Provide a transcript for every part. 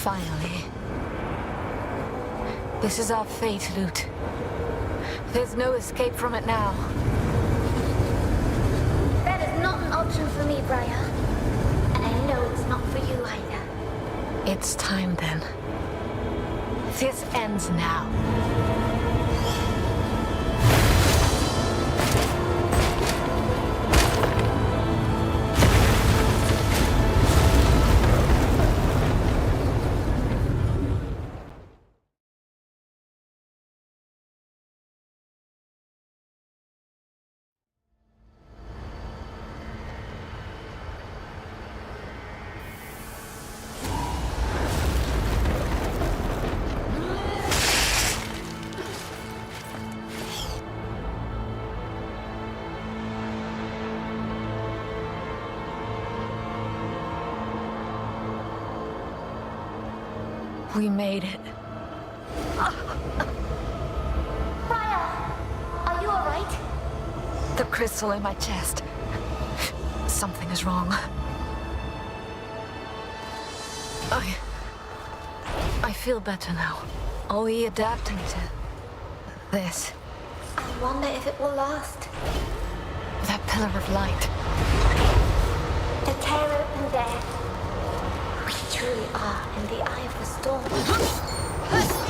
Finally. This is our fate, Lute. There's no escape from it now. That is not an option for me, Briar. And I know it's not for you either. It's time then. This ends now. We made it. Briar! Are you alright? The crystal in my chest. Something is wrong. I feel better now. Are we adapting to this? I wonder if it will last. That pillar of light. The tear open there. We truly are in the eye of the storm.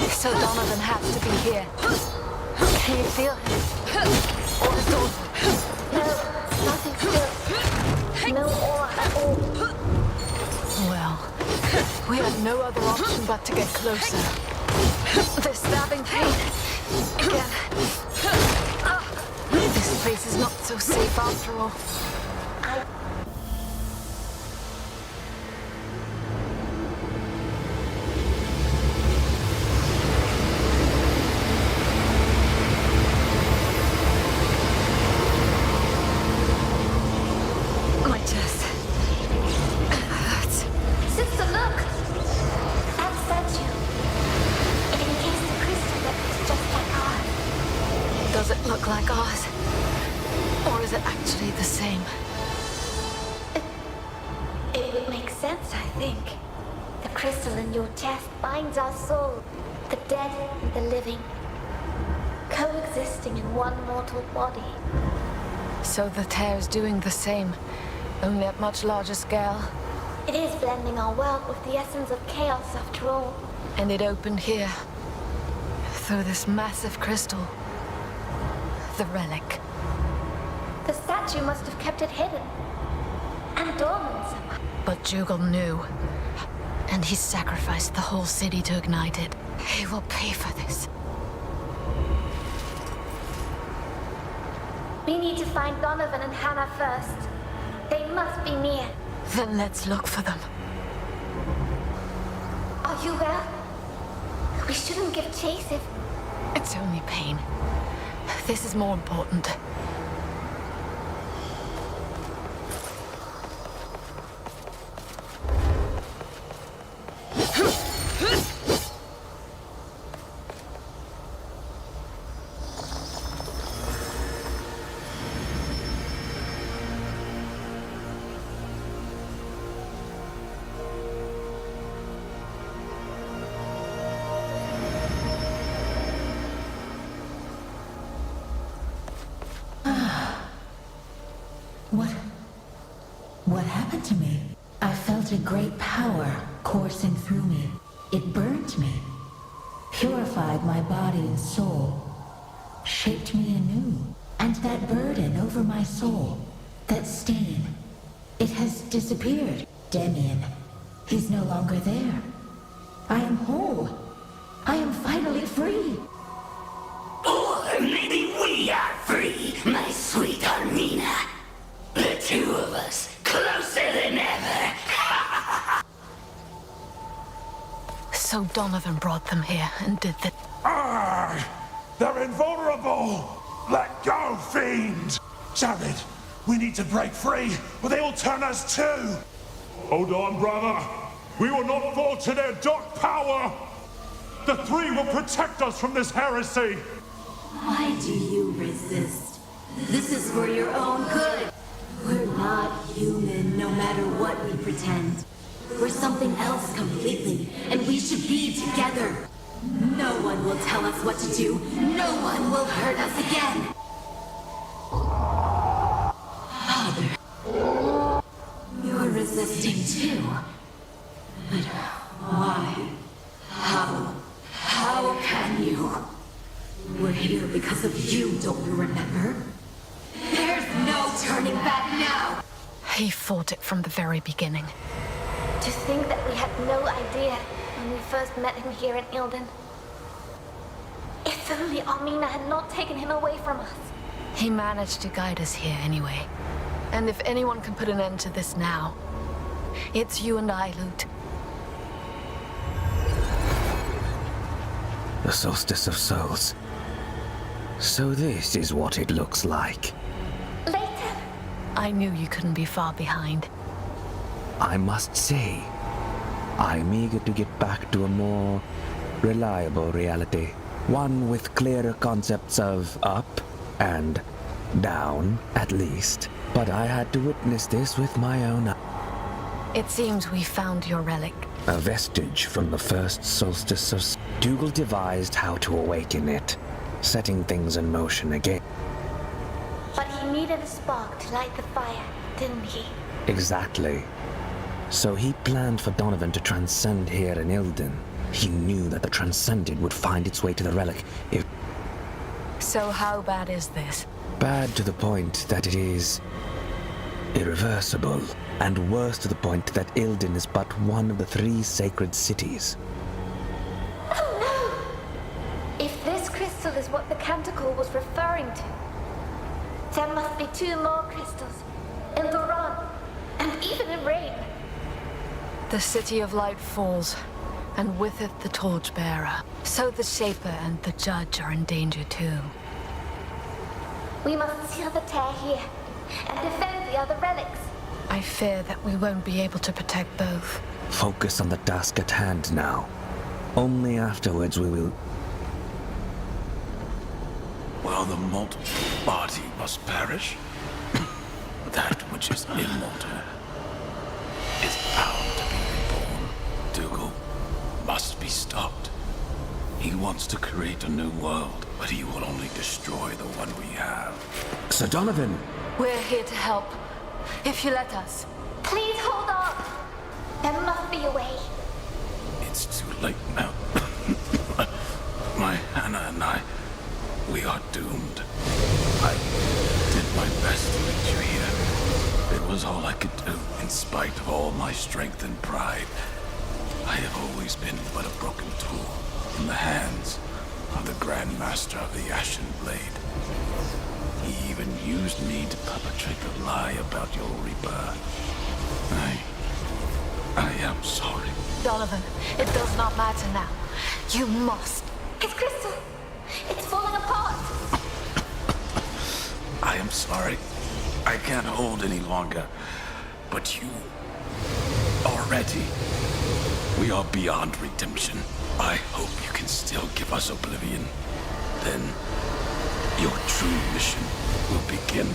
So Donovan has to be here. Can you feel him? Or is all... No, nothing still. No aura at all. Well, we have no other option but to get closer. The stabbing pain. Again. This place is not so safe after all. My chest. Hurts. Sister, look! That statue. It encased a crystal that looks just like ours. Does it look like ours? Or is it actually the same? It would make sense, I think. The crystal in your chest binds our soul, the dead and the living, coexisting in one mortal body. So the tear's doing the same, only at much larger scale. It is blending our world with the essence of chaos after all. And it opened here, through this massive crystal. The relic. The statue must have kept it hidden. And dormant somehow. But Jugal knew. And he sacrificed the whole city to ignite it. He will pay for this. We need to find Donovan and Hannah first. They must be near. Then let's look for them. Are you well? We shouldn't give chase if... It's only pain. This is more important. What happened to me? I felt a great power coursing through me. It burned me, purified my body and soul, shaped me anew. And that burden over my soul, that stain, it has disappeared. Demian, he's no longer there. I am whole. I am finally free. Or maybe we are free, my sweet Armina. The two of us, closer than ever. So Donovan brought them here and did the... They're invulnerable! Let go, fiend! Jared, we need to break free, or they will turn us too! Hold on, brother. We will not fall to their dark power! The three will protect us from this heresy! Why do you resist? This is for your own good. We're not human, no matter what we pretend. We're something else completely, and we should be together. No one will tell us what to do. No one will hurt us again. Father, you're resisting too. But why? How can you? We're here because of you, don't you remember? There's no turning back now! He fought it from the very beginning. To think that we had no idea when we first met him here in Ilden. If only Armina had not taken him away from us. He managed to guide us here anyway. And if anyone can put an end to this now, it's you and I, Lute. The Solstice of Souls. So this is what it looks like. Later. I knew you couldn't be far behind. I must say, I'm eager to get back to a more reliable reality. One with clearer concepts of up and down, at least. But I had to witness this with my own eyes. It seems we found your relic. A vestige from the first solstice of Dougal devised how to awaken it, setting things in motion again. But he needed a spark to light the fire, didn't he? Exactly. So he planned for Donovan to transcend here in Ilden. He knew that the transcended would find its way to the relic if... So how bad is this? Bad to the point that it is irreversible, and worse to the point that Ilden is but one of the 3 sacred cities. Oh no! If this crystal is what the canticle was referring to, there must be 2 more crystals in Duran, and even in Rain. The City of Light falls, and with it the Torchbearer. So the Shaper and the Judge are in danger too. We must seal the tear here, and defend the other relics. I fear that we won't be able to protect both. Focus on the task at hand now. Only afterwards we will... While the mortal body must perish, that which is immortal is bound to be reborn. Dougal must be stopped. He wants to create a new world, but he will only destroy the one we have. Sir Donovan! We're here to help, if you let us. Please hold on. There must be a way. It's too late now. My Hannah and I, we are doomed. I did my best to lead you here. It was all I could do, in spite of all my strength and pride. I have always been but a broken tool in the hands of the Grand Master of the Ashen Blade. He even used me to perpetrate the lie about your rebirth. I am sorry. Donovan, it does not matter now. You must. His crystal. It's falling apart. I am sorry. I can't hold any longer. But you are ready. We are beyond redemption. I hope you can still give us oblivion. Then your true mission will begin.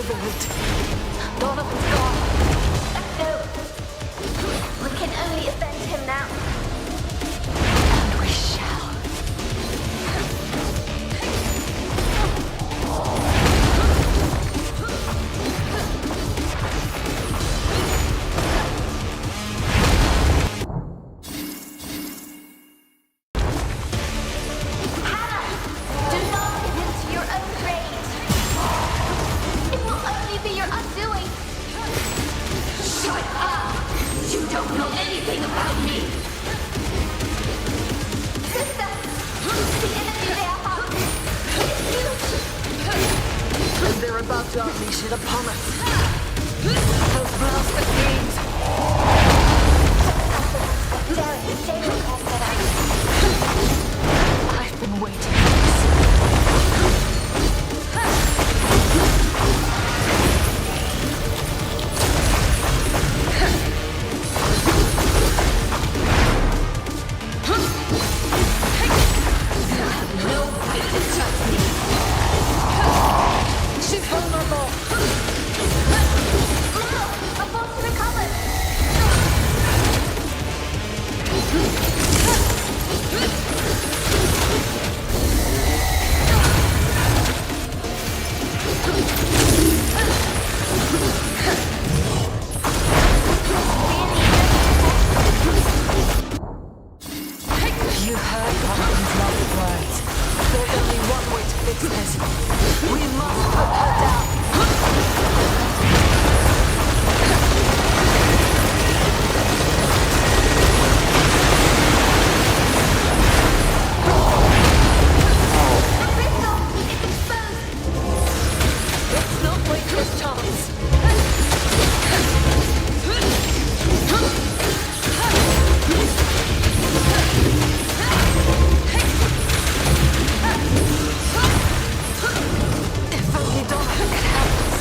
void. Donovan's gone. No. We can only avenge him now. And we shall. Do not give in to your own rage. It will only be your undoing. Shut up! You don't know anything about me! Sister, the enemy they are hunting is huge. And they're about to unleash it upon us. Those blasted fiends. Derek, they will cast that out. I've been waiting for this. She's vulnerable. Now, before she recovers. You heard Donovan's lovely words. There's only one way to fix this. We must put her down. Crystal, it's exposed. Let's not waste this chance. If only Donovan could help us.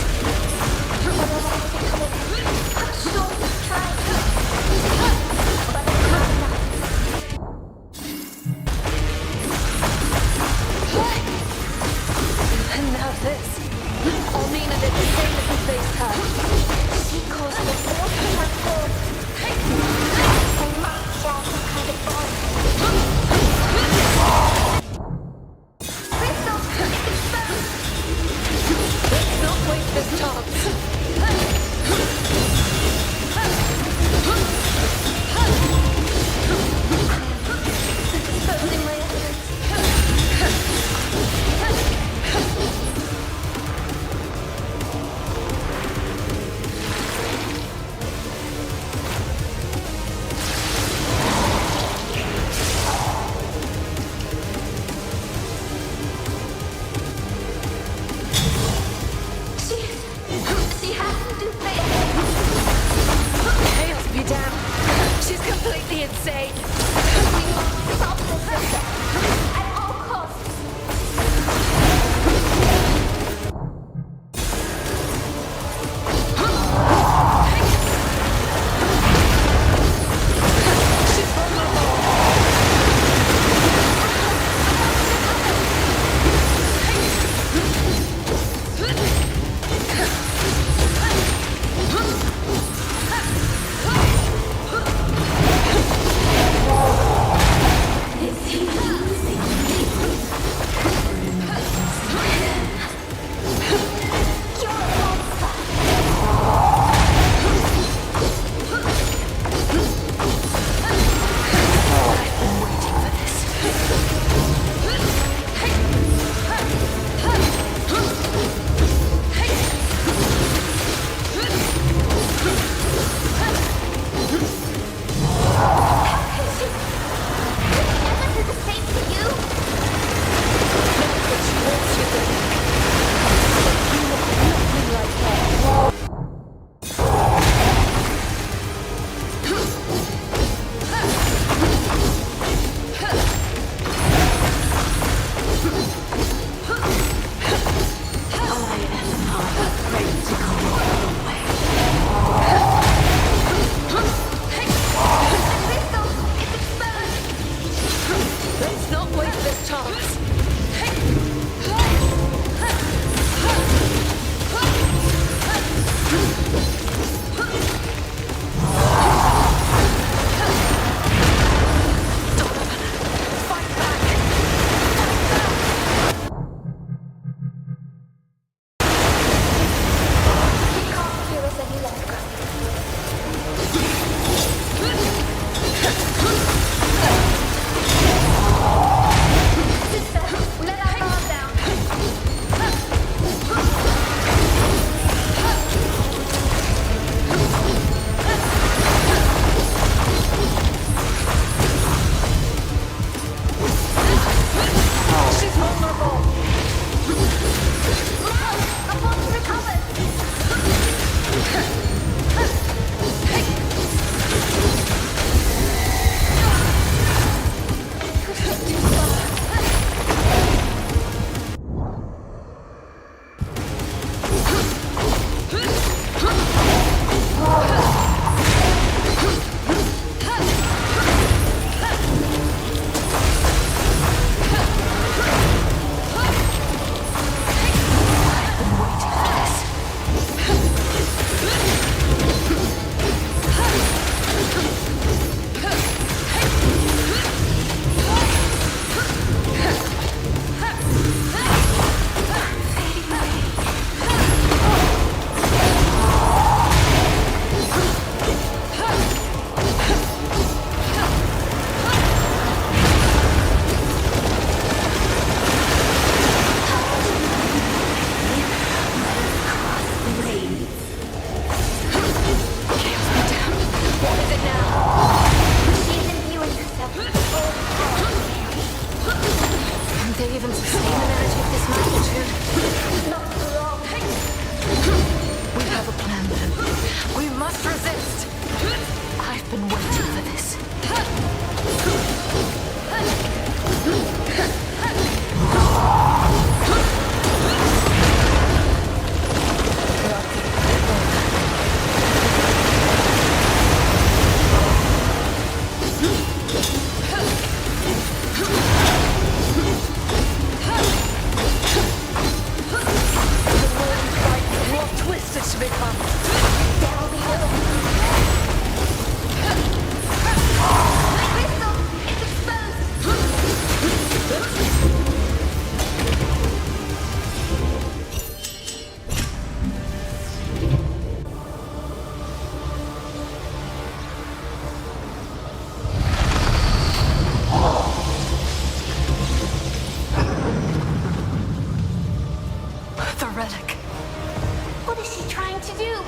Could they even sustain an energy of this magnitude? Not for long. We have a plan then. We must resist. I've been waiting for this. To become. There will be little. My crystal is exposed. The relic. What is she trying to do?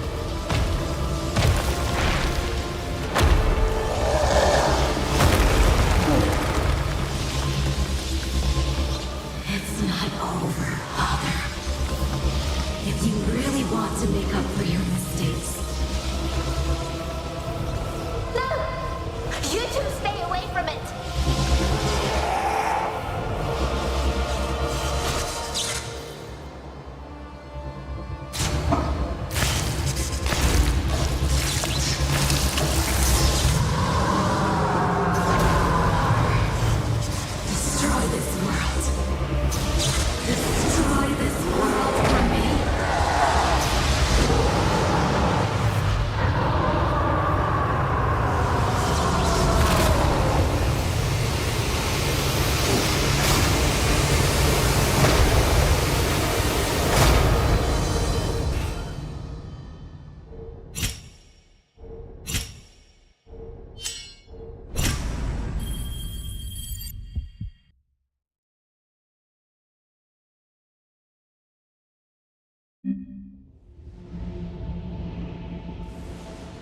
It's not over, Father. If you really want to make up for your mistakes, No! You two stay away from it! destroy this world. Destroy this world for me.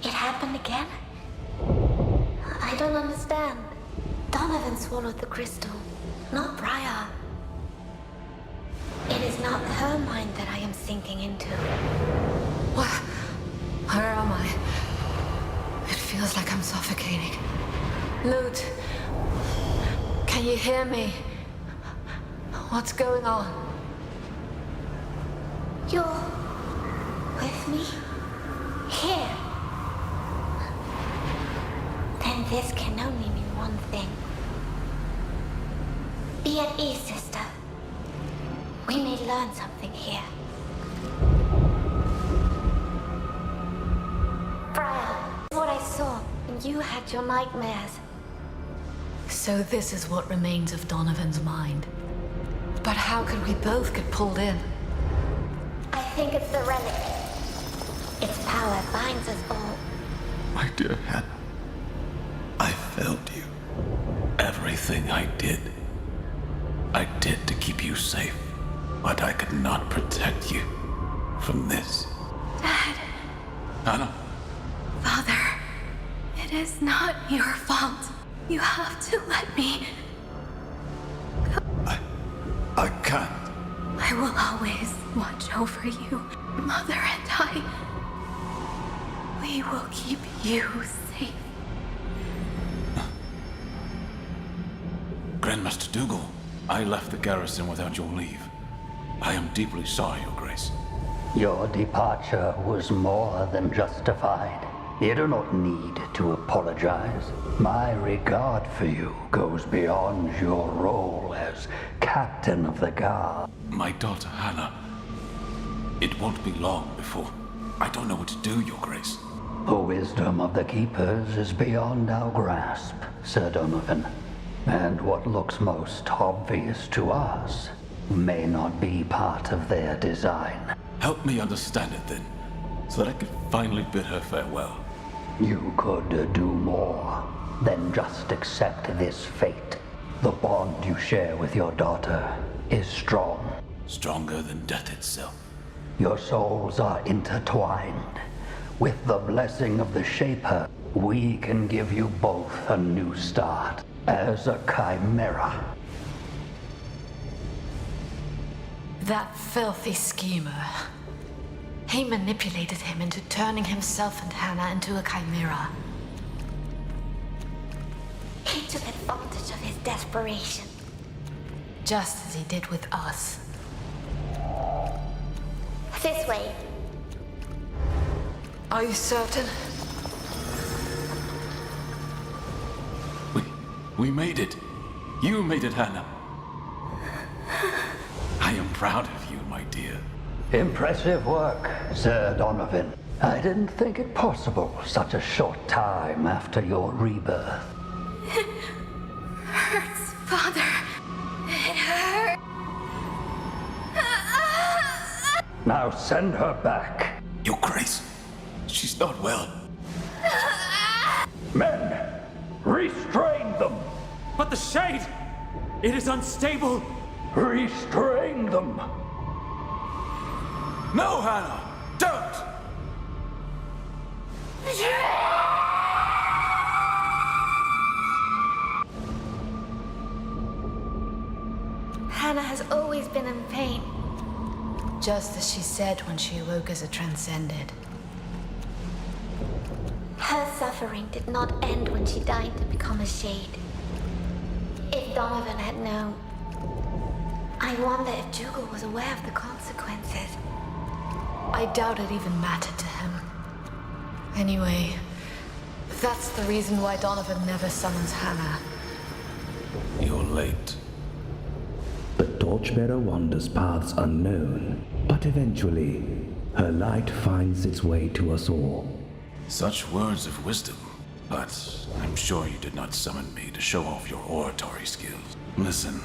It happened again? I don't understand. Donovan swallowed the crystal, not Briar. It is not her mind that I am sinking into. What? Where am I? It feels like I'm suffocating. Loot, can you hear me? What's going on? You're with me? Here. Then this can only mean one thing. Be at ease, sister. We may learn something here. Briar, what I saw when you had your nightmares. So this is what remains of Donovan's mind. But how could we both get pulled in? I think it's the relic. Its power binds us all. My dear Hannah, I failed you. Everything I did to keep you safe, but I could not protect you from this. Dad, Hannah, Father, it is not your fault. You have to let me. I can't. I will always watch over you, Mother and I. We will keep you safe. Grandmaster Dougal, I left the garrison without your leave. I am deeply sorry, Your Grace. Your departure was more than justified. You do not need to apologize. My regard for you goes beyond your role as captain of the guard. My daughter Hannah, it won't be long before. I don't know what to do, Your Grace. The wisdom of the Keepers is beyond our grasp, Sir Donovan. And what looks most obvious to us may not be part of their design. Help me understand it then, so that I can finally bid her farewell. You could do more than just accept this fate. The bond you share with your daughter is strong. Stronger than death itself. Your souls are intertwined. With the blessing of the Shaper, we can give you both a new start as a chimera. That filthy schemer. He manipulated him into turning himself and Hannah into a chimera. He took advantage of his desperation. Just as he did with us. This way. Are you certain? We made it. You made it, Hannah. I am proud of you, my dear. Impressive work, Sir Donovan. I didn't think it possible such a short time after your rebirth. It hurts, Father. It hurts. Now send her back. Your Grace, she's not well. Men, restrain them. But the shade! It is unstable! Restrain them. No, Hannah! Don't! Hannah has always been in pain. Just as she said when she awoke as a transcended. Her suffering did not end when she died to become a shade. If Donovan had known, I wonder if Dougal was aware of the consequences. I doubt it even mattered to him. Anyway, that's the reason why Donovan never summons Hannah. You're late. The torchbearer wanders paths unknown, but eventually, her light finds its way to us all. Such words of wisdom, but I'm sure you did not summon me to show off your oratory skills. Listen,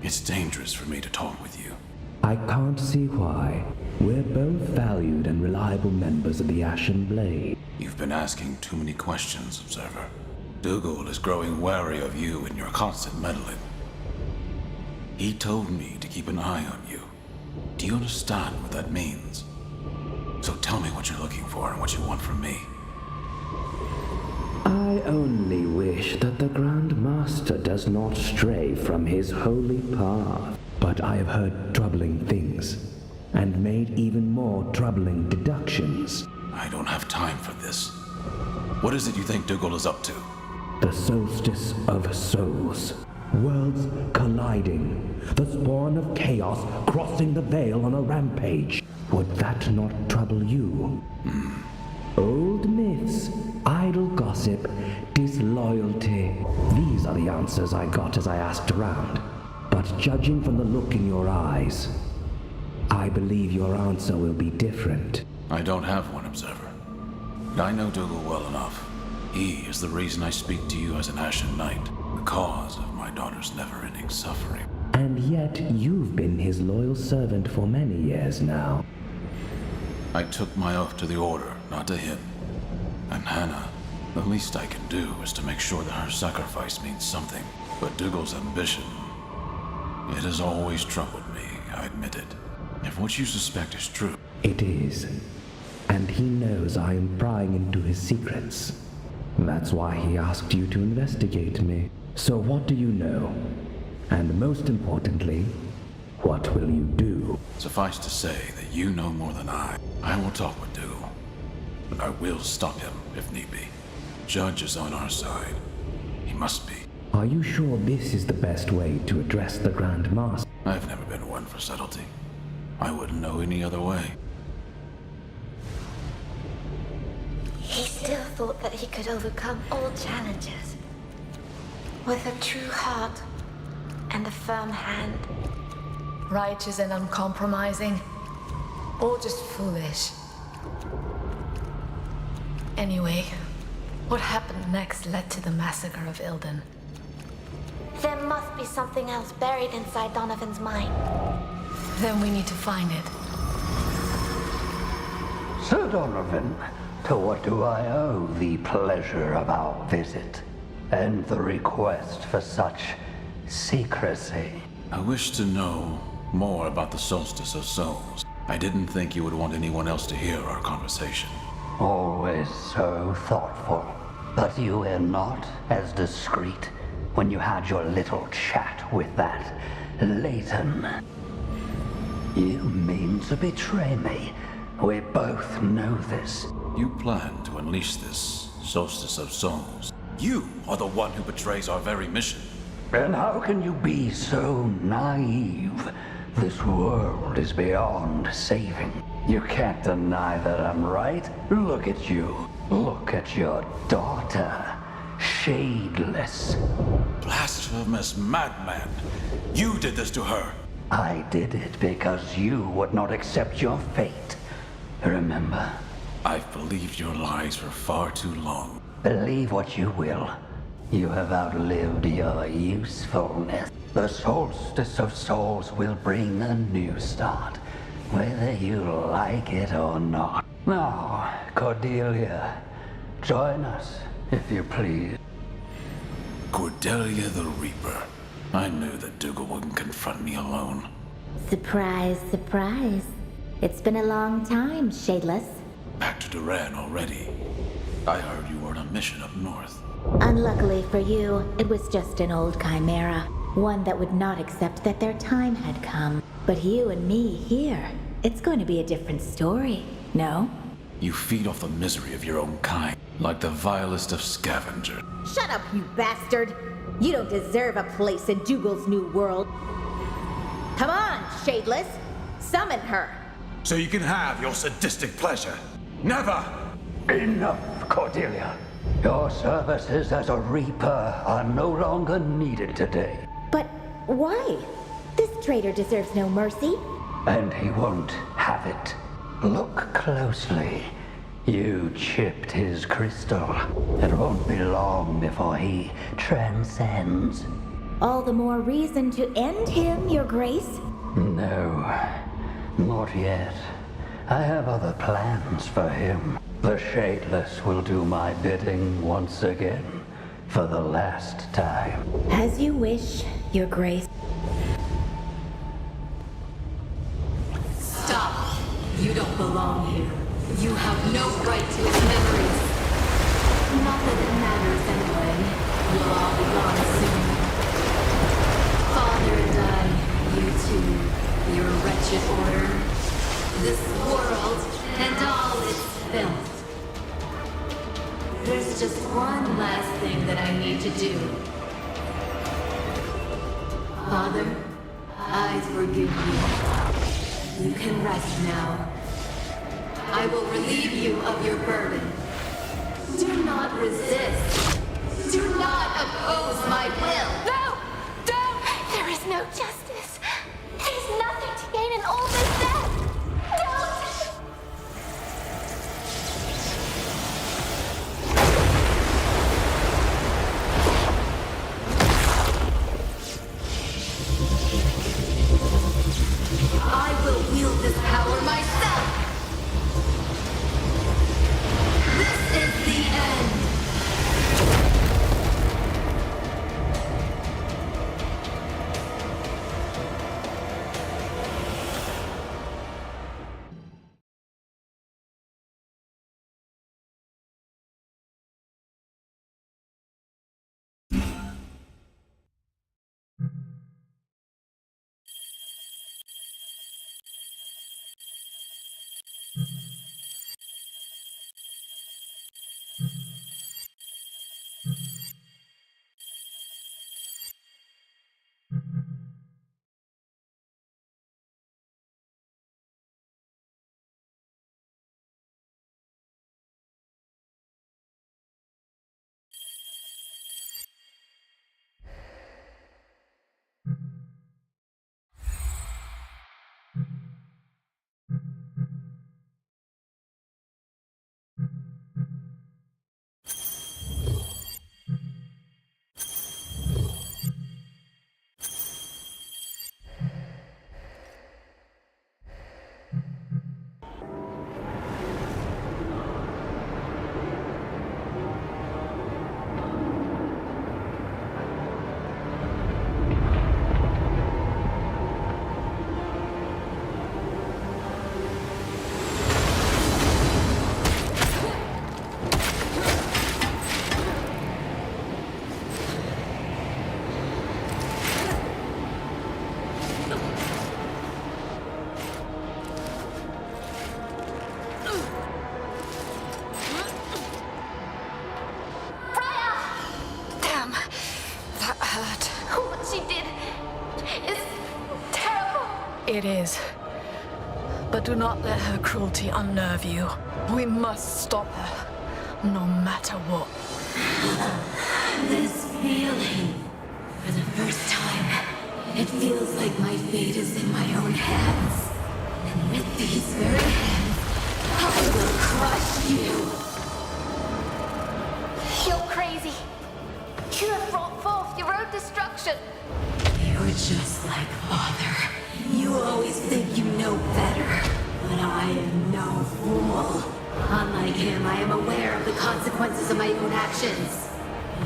it's dangerous for me to talk with you. I can't see why. We're both valued and reliable members of the Ashen Blade. You've been asking too many questions, Observer. Dougal is growing wary of you and your constant meddling. He told me to keep an eye on you. Do you understand what that means? So tell me what you're looking for and what you want from me. I only wish that the Grand Master does not stray from his holy path. But I have heard troubling things, and made even more troubling deductions. I don't have time for this. What is it you think Dougal is up to? The Soulstice of Souls. Worlds colliding. The spawn of chaos crossing the veil on a rampage. Would that not trouble you? Old myths, idle gossip, disloyalty. These are the answers I got as I asked around. But judging from the look in your eyes, I believe your answer will be different. I don't have one, Observer. I know Dougal well enough. He is the reason I speak to you as an Ashen Knight, the cause of my daughter's never-ending suffering. And yet you've been his loyal servant for many years now. I took my oath to the Order, not to him. And Hannah, the least I can do is to make sure that her sacrifice means something. But Dougal's ambition, it has always troubled me, I admit it. If what you suspect is true... It is. And he knows I am prying into his secrets. That's why he asked you to investigate me. So what do you know? And most importantly, what will you do? Suffice to say that you know more than I. I will talk with Dougal. But I will stop him, if need be. Judge is on our side. He must be. Are you sure this is the best way to address the Grand Master? I've never been one for subtlety. I wouldn't know any other way. He still thought that he could overcome all challenges. With a true heart and a firm hand. Righteous and uncompromising, or just foolish. Anyway, what happened next led to the massacre of Ilden. There must be something else buried inside Donovan's mind. Then we need to find it. Sir Donovan, to what do I owe the pleasure of our visit? And the request for such secrecy? I wish to know more about the Soulstice of Souls. I didn't think you would want anyone else to hear our conversation. Always so thoughtful. But you were not as discreet when you had your little chat with that Leighton. You mean to betray me? We both know this. You plan to unleash this Soulstice of Souls. You are the one who betrays our very mission. And how can you be so naive? This world is beyond saving. You can't deny that I'm right. Look at you. Look at your daughter. Shadeless. Blasphemous madman! You did this to her! I did it because you would not accept your fate. Remember? I've believed your lies for far too long. Believe what you will. You have outlived your usefulness. The Soulstice of Souls will bring a new start, whether you like it or not. Now, Cordelia, join us, if you please. Cordelia the Reaper. I knew that Dougal wouldn't confront me alone. Surprise, surprise. It's been a long time, Shadeless. Back to Duran already. I heard you were on a mission up north. Unluckily for you, it was just an old chimera. One that would not accept that their time had come. But you and me here, it's going to be a different story, no? You feed off the misery of your own kind, like the vilest of scavengers. Shut up, you bastard! You don't deserve a place in Dougal's new world. Come on, Shadeless! Summon her! So you can have your sadistic pleasure. Never! Enough, Cordelia. Your services as a Reaper are no longer needed today. But why? This traitor deserves no mercy. And he won't have it. Look closely. You chipped his crystal. It won't be long before he transcends. All the more reason to end him, Your Grace. No, not yet. I have other plans for him. The Shadeless will do my bidding once again, for the last time. As you wish, Your Grace. Stop! You don't belong here. You have no right to his memories. Not that it matters anyway. We'll all be gone soon. Father and I, you two, your wretched order, this world, and all its filth. There's just one last thing that I need to do. Father, I forgive you. You can rest now. I will relieve you of your burden. Do not resist. Do not oppose my will. No! Don't! There is no justice. There's nothing to gain in all this death. Don't! I will wield this power myself. This is the end. It is. But do not let her cruelty unnerve you. We must stop her, no matter what. This feeling. For the first time, it feels like my fate is in my own hands. And with these very hands, I will crush you. You're crazy. You have brought forth your own destruction. You're just like Father. You always think you know better. But I am no fool. Unlike him, I am aware of the consequences of my own actions.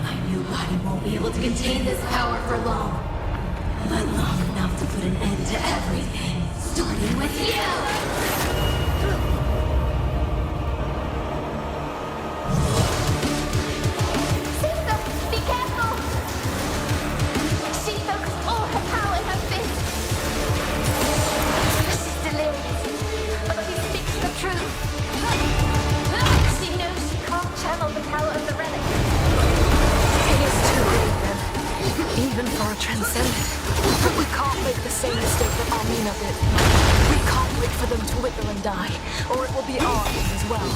My new body won't be able to contain this power for long. But long enough to put an end to everything. Starting with you! Transcendent. But we can't make the same mistake that Armina did. We can't wait for them to wither and die, or it will be our end as well.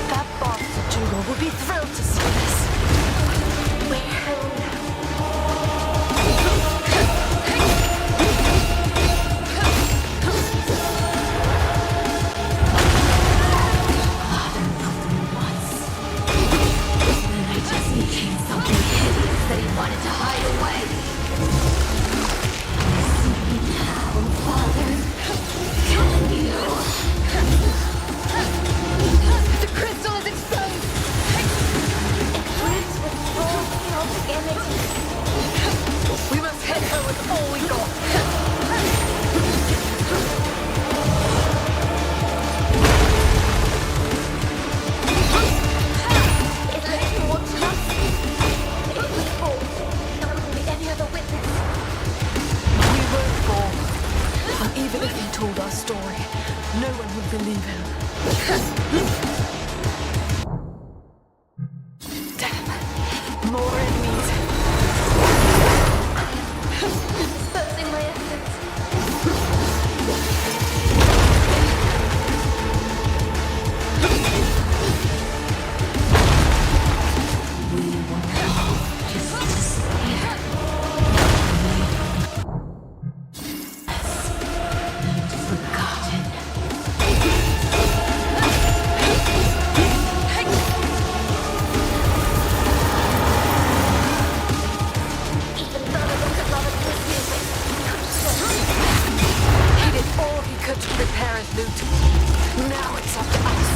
That bastard Jugal would be thrilled to see this. We're home now. That he wanted to hide away. See now, Father. Can you? The crystal is exposed. It burns with full chaotic energy. We must hit her with all we got. It lets you watch us. If we fall, there won't be any other witness. We won't fall. And even if he told our story, no one would believe him. Damn. More enemies. Exposing my efforts. Now it's up to us.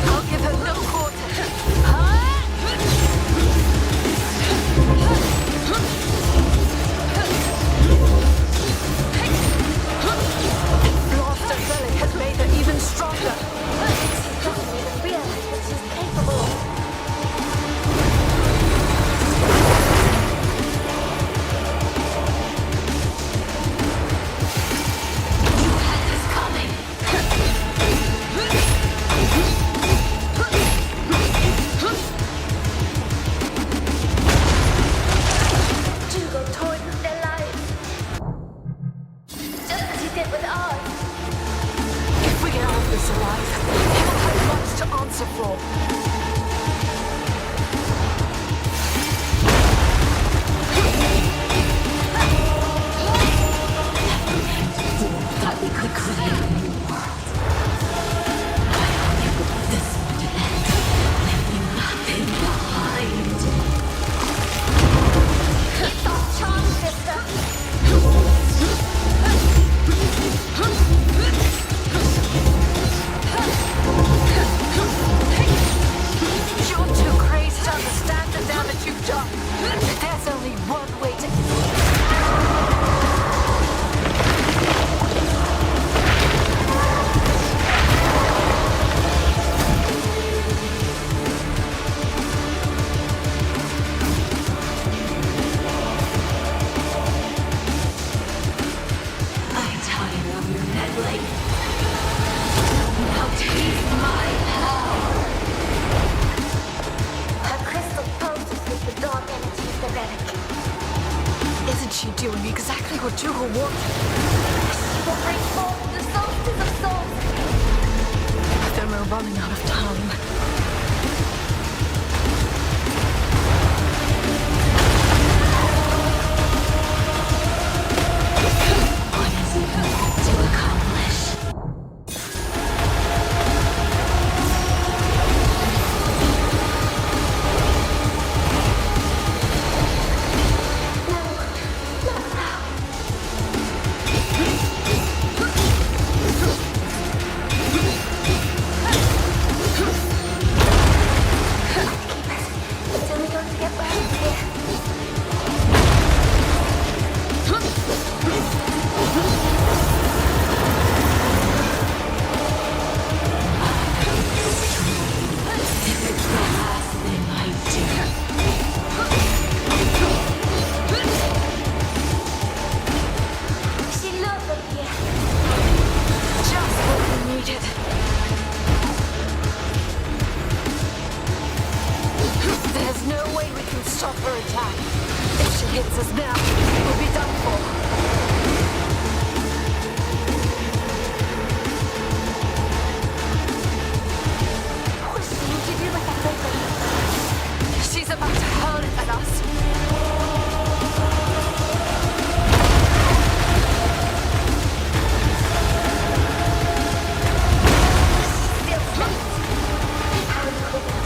I'll give her no quarter. Blaster Relic has made her even stronger. She doesn't even realize what she's capable of. two who want her. She will bring forth the Soulstice of Souls. Then we're running out of time. What is even to accomplish? It's only going to get worse from here. She loves them here. Just what we needed. There's no way we can stop her attack. If she hits us now, we'll be done for. What's she going to do with that paper? She's about to hurl it at us. Still flat. How do you hold it?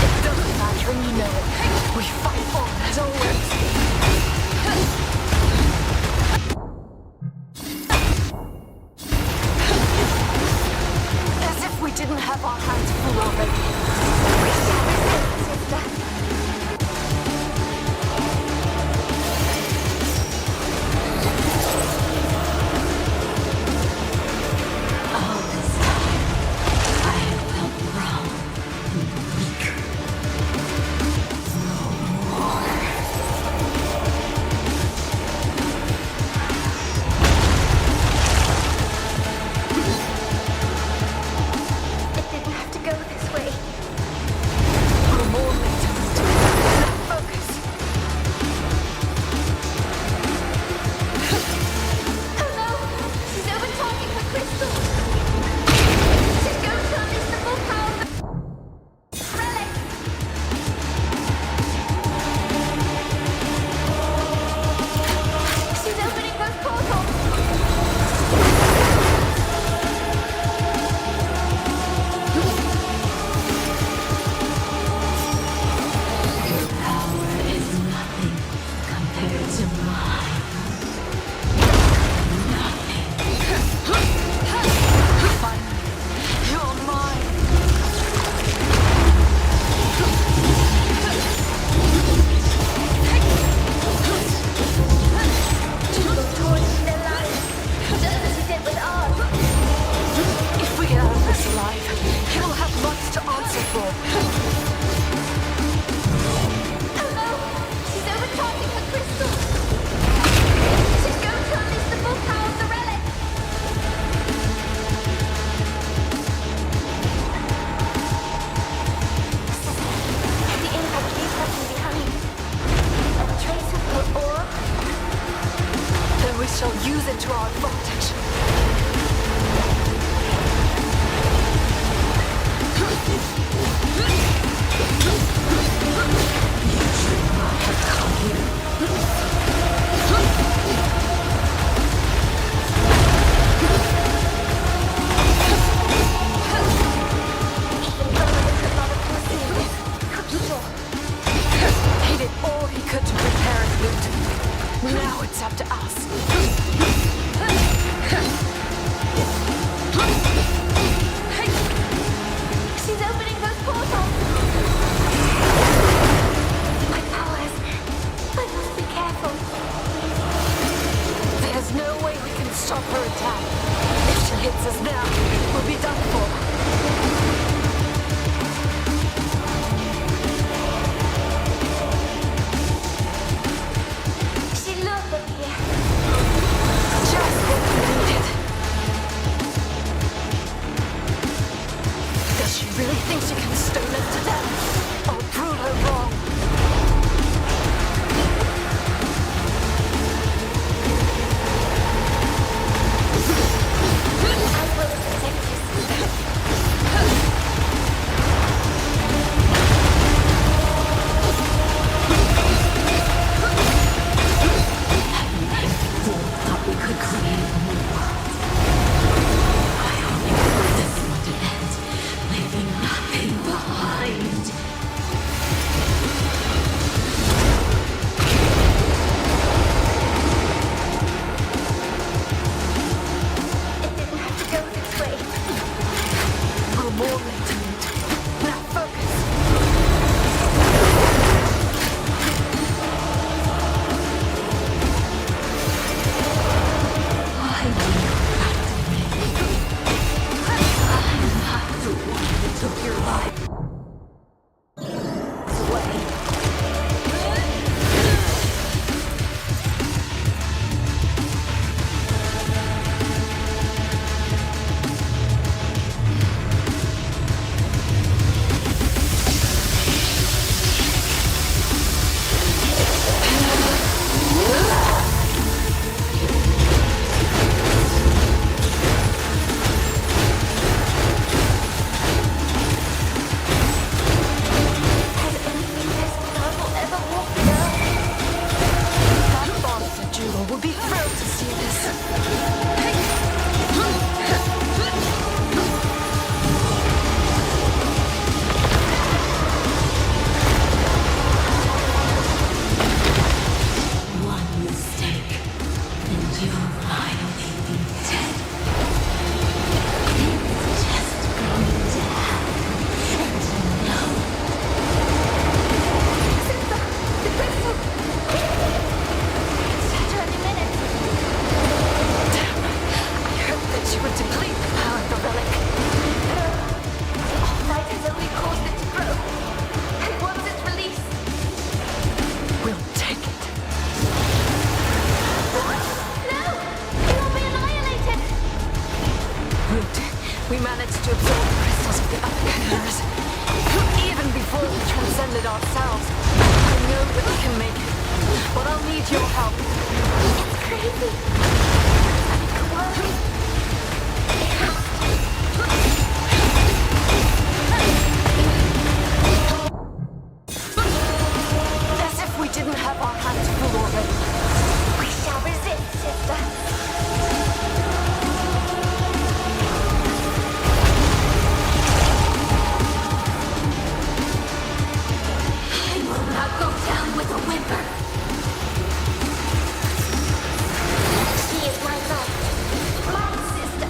It doesn't matter and you know it. We fight on as always. As if we didn't have our hands full already. We shall resist, sister. All this time, I have felt wrong and weak. No more. It didn't have to go this way. We're more later. Focus. Oh no! She's overcharging her crystal! She's going to unleash the full power of the relic! She's opening those portals! Your power is nothing compared to mine. Nothing. Finally, you're mine. She will torch their lives, just as she did with ours. If we get out of this alive, he'll have much to answer for. Oh no! She's overcharging her crystal! She's going to unleash the full power of the relic! The impact leaves nothing behind. A trace of her aura? Then we shall use it to our advantage. Even Roman could not have foreseen this. I'm sure. He did all he could to prepare his loot. Now it's up to us. She's opening those portals! My powers. I must be careful. There's no way we can stop her attack. If she hits us now, we'll be done for. She lured them here. Just what we needed. Does she really think she can stone us to death? I'll prove her wrong. We managed to absorb the crystals of the other chimeras. Even before we transcended ourselves. I know that we can make it, but I'll need your help. It's crazy. Come on. It has to. As if we didn't have our hands full already. We shall resist, sister. Not go down with a whimper. She is my love, my sister.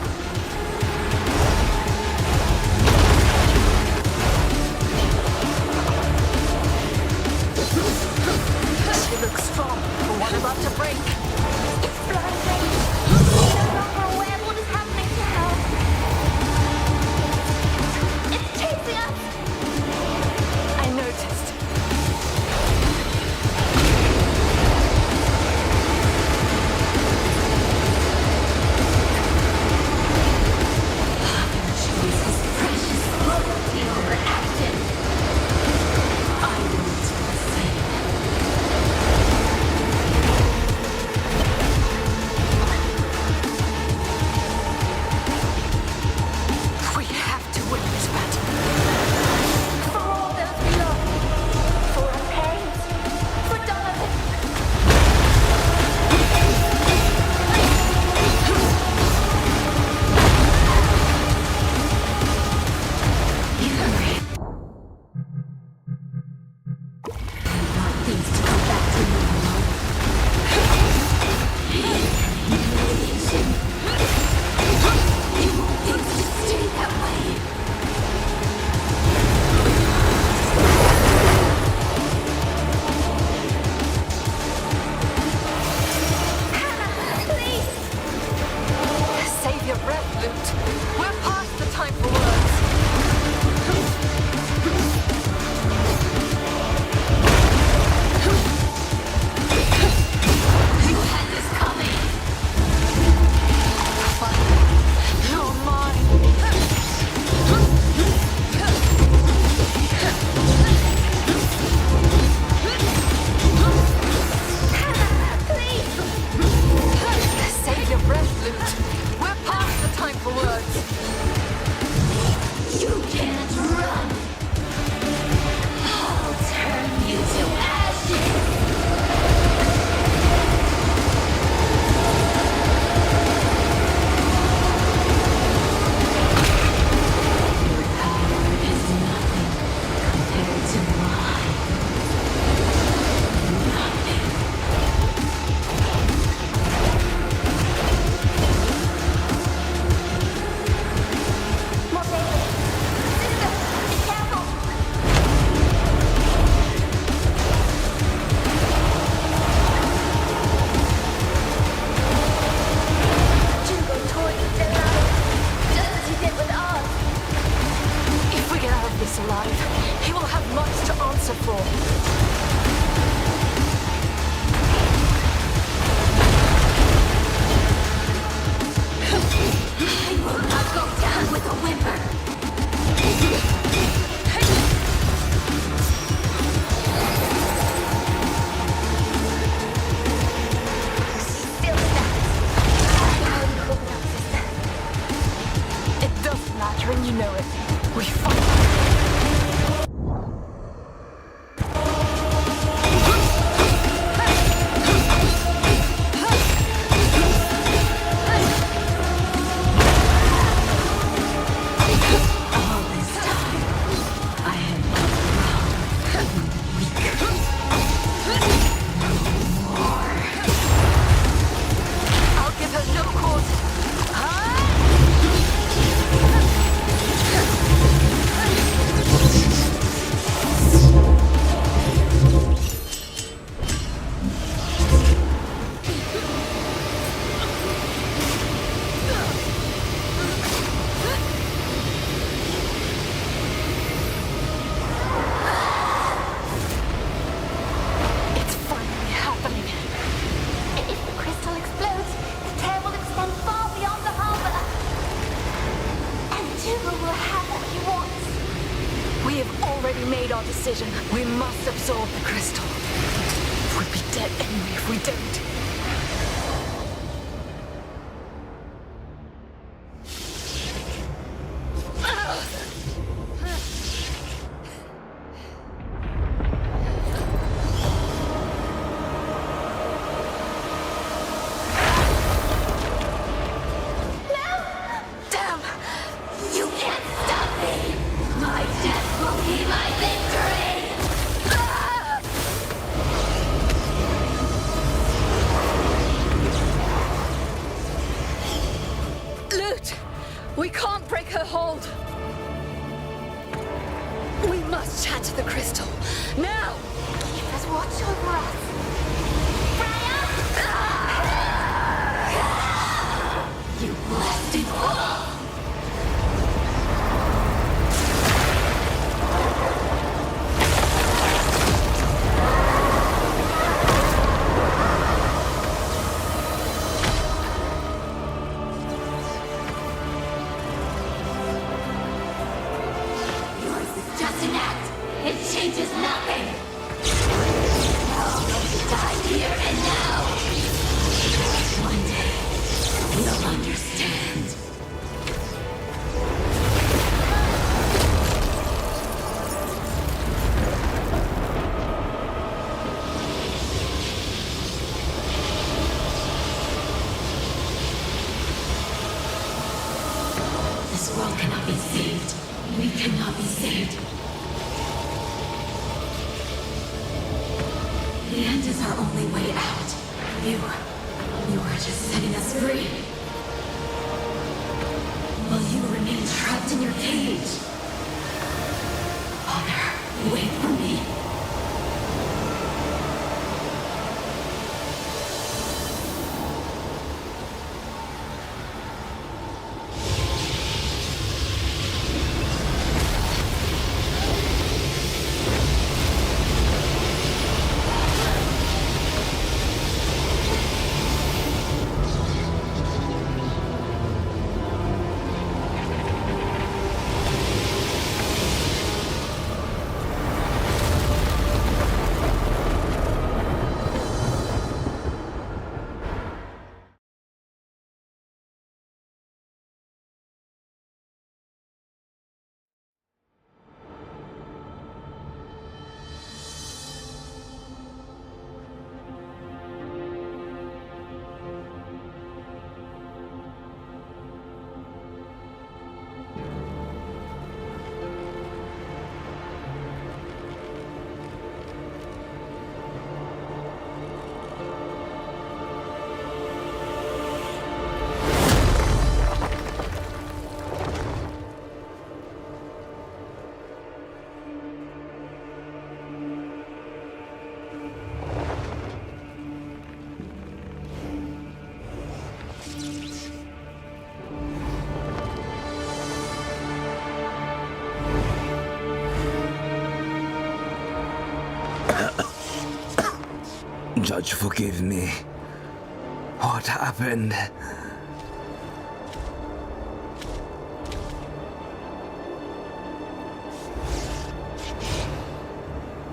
She looks strong for one about to break. It's blinding. I'm no longer aware of what is happening to her. It's chasing us. I noticed. We have to win this battle. For all those we love. For our parents. For Donovan. Things to come back to normal. Humiliation. You want things to stay that way. Please. Save your breath, Loot. We're past the time for words. You had this coming. Fine. You're mine. Please. Save your breath, Loot. We're past the time for words. You can't run. I'll turn you to ashes. Your power is nothing compared to mine. Nothing. More David. Sister, be careful. Jingo toys their lives, just as he did with ours. If we get out of this alive, he will have much to answer for. I will not go down with a whimper. Still stands. How you holding up, sister? It doesn't matter and you know it. We fight. All this time, I have been I'll give her no cause. we made our decision. We must absorb the crystal. We'd be dead anyway if we don't. We can't break her hold. We must shatter the crystal. Now! Keep us watch over us. You blasted fool! It changes nothing! All of you die here and now! One day, you'll understand. This world cannot be saved. We cannot be saved. The end is our only way out. You are just setting us free. While you remain trapped in your cage. Father, wait for me. Judge, forgive me. What happened?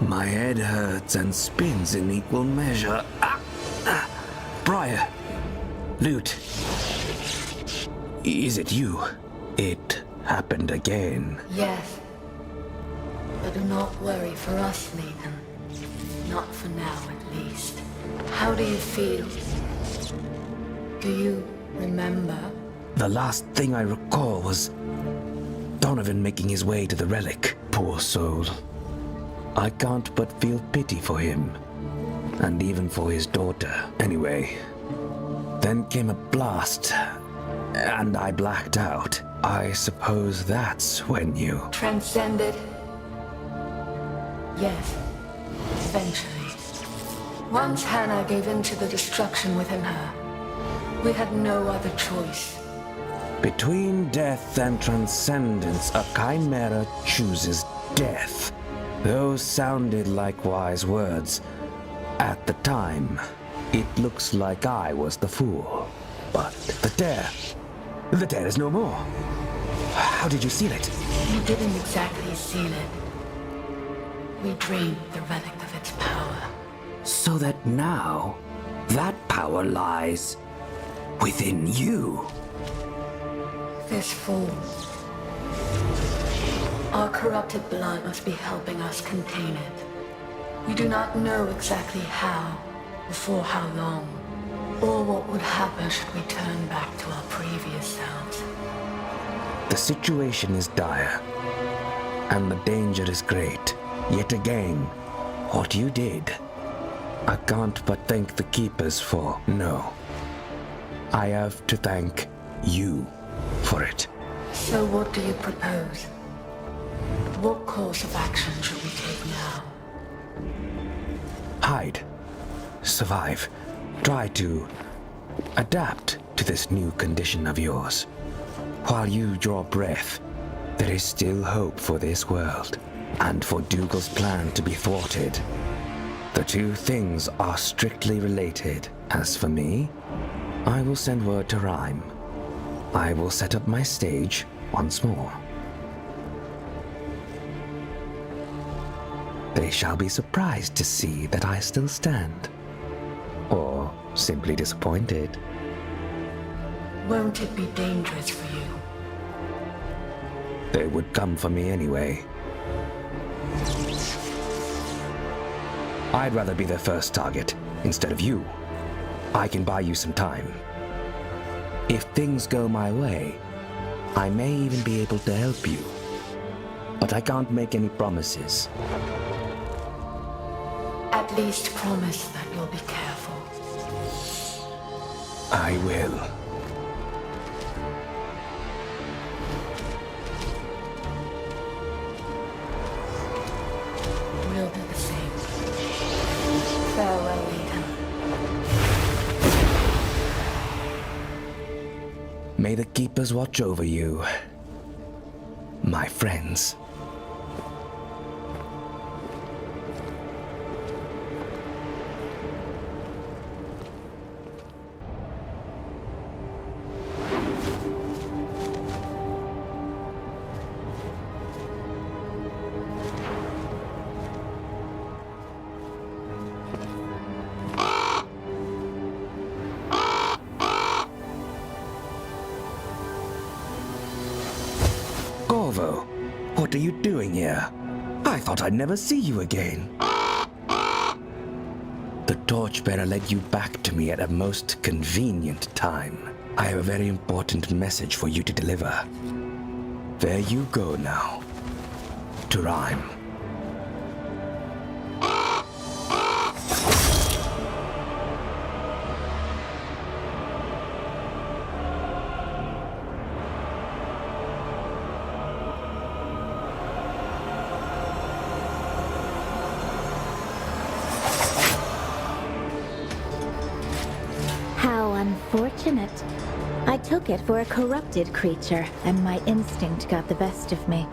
My head hurts and spins in equal measure. Briar! Lute! Is it you? It happened again. Yes. But do not worry for us, Nathan. Not for now, at least. How do you feel? Do you remember? The last thing I recall was Donovan making his way to the relic. Poor soul. I can't but feel pity for him. And even for his daughter. Anyway. Then came a blast. And I blacked out. I suppose that's when you... Transcended? Yes. Eventually. Once Hannah gave in to the destruction within her, we had no other choice. Between death and transcendence, a chimera chooses death. Those sounded like wise words. At the time, it looks like I was the fool. But the tear is no more. How did you seal it? You didn't exactly seal it. we drained the relic of its power. So that now, that power lies within you. This fall, our corrupted blood must be helping us contain it. We do not know exactly how, or for how long, or what would happen should we turn back to our previous selves. The situation is dire, and the danger is great. Yet again, what you did, I can't but thank the Keepers for. No, I have to thank you for it. So what do you propose? What course of action should we take now? Hide. Survive. Try to adapt to this new condition of yours. While you draw breath, there is still hope for this world, and for Dougal's plan to be thwarted. The two things are strictly related. As for me, I will send word to Rhyme. I will set up my stage once more. They shall be surprised to see that I still stand. Or simply disappointed. Won't it be dangerous for you? They would come for me anyway. I'd rather be their first target instead of you. I can buy you some time. If things go my way, I may even be able to help you. But I can't make any promises. At least promise that you'll be careful. I will. We'll do the same. Farewell, Ethan. May the Keepers watch over you, my friends. What are you doing here? I thought I'd never see you again. The torchbearer led you back to me at a most convenient time. I have a very important message for you to deliver. There you go now. To Rhyme. Unfortunate. I took it for a corrupted creature, and my instinct got the best of me.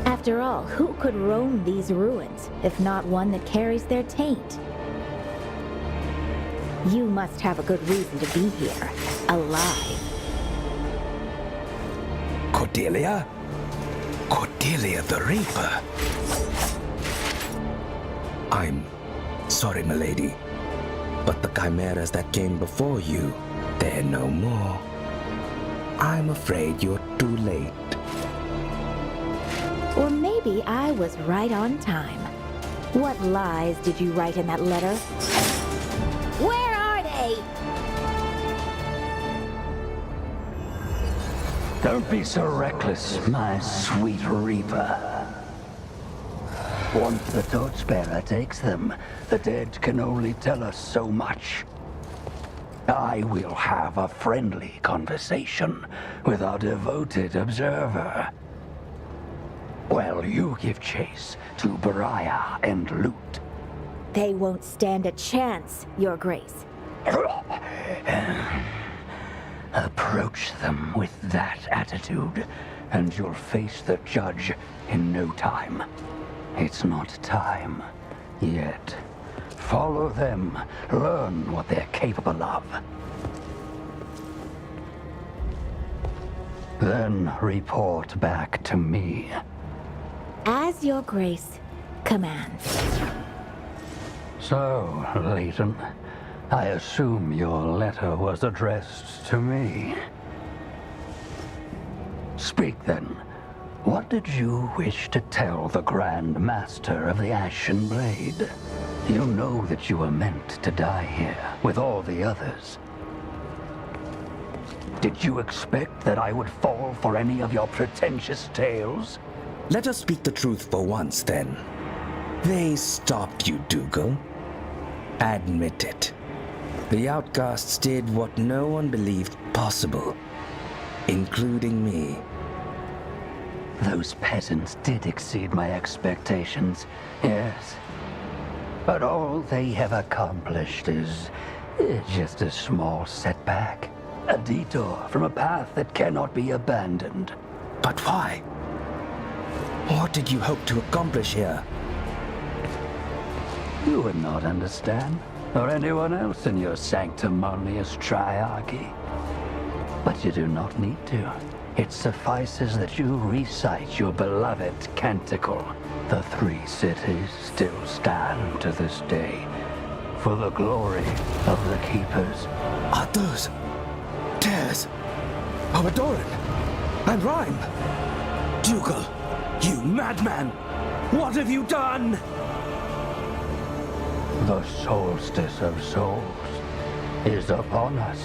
After all, who could roam these ruins, if not one that carries their taint? You must have a good reason to be here, alive. Cordelia? Cordelia the Reaper? I'm sorry, milady, but the chimeras that came before you, they're no more. I'm afraid you're too late. Or maybe I was right on time. What lies did you write in that letter? Where are they? Don't be so reckless, my sweet Reaper. Once the torchbearer takes them, the dead can only tell us so much. I will have a friendly conversation with our devoted observer. Well, you give chase to Beriah and loot. They won't stand a chance, Your Grace. Approach them with that attitude, and you'll face the judge in no time. It's not time yet. Follow them. Learn what they're capable of. Then report back to me. As your grace commands. So, Leighton, I assume your letter was addressed to me. Speak then. What did you wish to tell the Grand Master of the Ashen Blade? You know that you were meant to die here, with all the others. Did you expect that I would fall for any of your pretentious tales? Let us speak the truth for once, then. They stopped you, Dougal. Admit it. The outcasts did what no one believed possible, including me. Those peasants did exceed my expectations, yes. But all they have accomplished is just a small setback. A detour from a path that cannot be abandoned. But why? What did you hope to accomplish here? You would not understand, or anyone else in your sanctimonious triarchy. But you do not need to. It suffices that you recite your beloved canticle. The 3 cities still stand to this day, for the glory of the Keepers. Are those tears of Adoran and Rhyme? Dougal, you madman! What have you done? The Soulstice of Souls is upon us.